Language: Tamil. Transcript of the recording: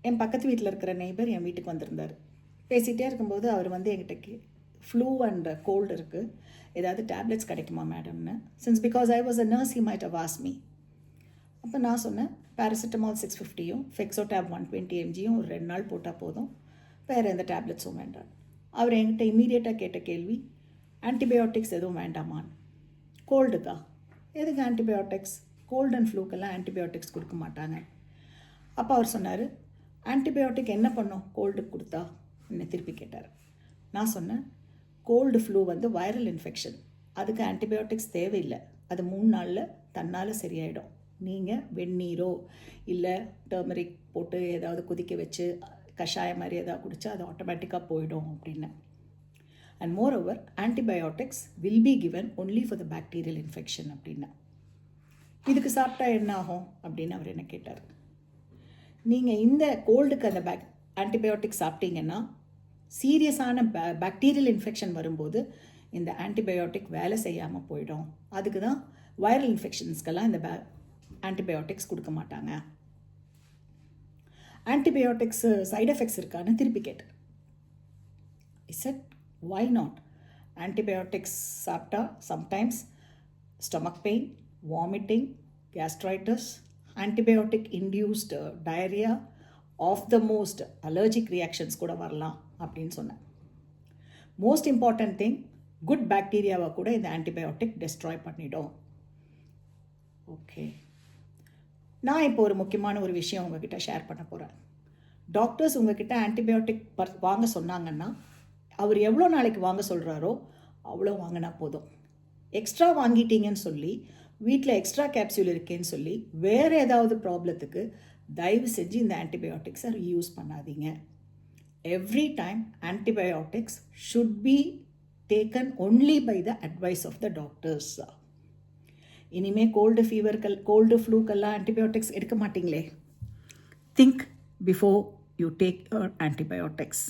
என் பக்கத்து வீட்டில் இருக்கிற நெய்பர் என் வீட்டுக்கு வந்திருந்தார். பேசிகிட்டே இருக்கும்போது அவர் வந்து என்கிட்ட ஃப்ளூ அண்ட் கோல்டு இருக்குது, ஏதாவது டேப்லெட்ஸ் கிடைக்குமா மேடம்னு. Since because I was a nurse he might have asked me. அப்போ நான் சொன்னேன், பேராசிட்டமால் 650யும் ஃபெக்ஸோடேப் 120 mgயும் ஒரு 2 நாள் போட்டால் போதும், வேறு எந்த டேப்லெட்ஸும் வேண்டாம். அவர் என்கிட்ட இம்மீடியட்டாக கேட்ட கேள்வி, ஆன்டிபயோட்டிக்ஸ் எதுவும் வேண்டாமான்னு. கோல்டுக்கா? எதுக்கு ஆன்டிபயோட்டிக்ஸ்? கோல்டு அண்ட் ஃப்ளூக்கெல்லாம் ஆன்டிபயோட்டிக்ஸ் கொடுக்க மாட்டாங்க. அப்போ அவர் சொன்னார், ஆன்டிபயோட்டிக் என்ன பண்ணும் கோல்டுக்கு கொடுத்தா என்னை திருப்பி கேட்டார். நான் சொன்னேன், கோல்டு ஃப்ளூ வந்து வைரல் இன்ஃபெக்ஷன், அதுக்கு ஆன்டிபயோட்டிக்ஸ் தேவையில்லை, அது 3 நாளில் தன்னால் சரியாயிடும். நீங்கள் வெந்நீரோ இல்லை டர்மரிக் போட்டு ஏதாவது கொதிக்க வச்சு கஷாயம் மாதிரி ஏதாவது குடித்தா அது ஆட்டோமேட்டிக்காக போயிடும் அப்படின்னு. And more over antibiotics will be given only for the bacterial infection அப்படின்னா. இதுக்கு சாப்பிட்டா என்ன ஆகும் அப்படின்னு அவர் என்ன கேட்டார். நீங்கள் இந்த கோல்டுக்கு அந்த ஆன்டிபயோட்டிக் சாப்பிட்டீங்கன்னா சீரியஸான பாக்டீரியல் இன்ஃபெக்ஷன் வரும்போது இந்த ஆன்டிபயோட்டிக் வேலை செய்யாமல் போயிடும். அதுக்கு தான் வைரல் இன்ஃபெக்ஷன்ஸ்க்கெல்லாம் இந்த ஆன்டிபயோட்டிக்ஸ் கொடுக்க மாட்டாங்க. ஆன்டிபயோட்டிக்ஸ் சைட் எஃபெக்ட்ஸ் இருக்கான்னு திருப்பி கேட்டார். I said, why not? Antibiotics சாப்பிட்டா sometimes stomach pain, vomiting, gastritis, antibiotic induced diarrhea, of the most allergic reactions கூட வரலாம் அப்படின்னு சொன்னேன். மோஸ்ட் இம்பார்ட்டன்ட் திங், குட் பாக்டீரியாவை கூட இந்த ஆன்டிபயோட்டிக் டெஸ்ட்ராய் பண்ணிடும். ஓகே, நான் இப்போ ஒரு முக்கியமான ஒரு விஷயம் உங்ககிட்ட ஷேர் பண்ண போகிறேன். டாக்டர்ஸ் உங்ககிட்ட ஆன்டிபயோட்டிக் வாங்க சொன்னாங்கன்னா அவர் எவ்வளோ நாளைக்கு வாங்க சொல்கிறாரோ அவ்வளோ வாங்கினா போதும். எக்ஸ்ட்ரா வாங்கிட்டீங்கன்னு சொல்லி வீட்டில் எக்ஸ்ட்ரா கேப்சூல் இருக்கேன்னு சொல்லி வேறு ஏதாவது ப்ராப்ளத்துக்கு தயவு செஞ்சு இந்த ஆன்டிபயோட்டிக்ஸை யூஸ் பண்ணாதீங்க. Every time antibiotics should be taken only by the advice of the doctors. இனிமேல் கோல்டு ஃப்ளூக்கெல்லாம் ஆன்டிபயோட்டிக்ஸ் எடுக்க மாட்டிங்களே. Think before you take your antibiotics.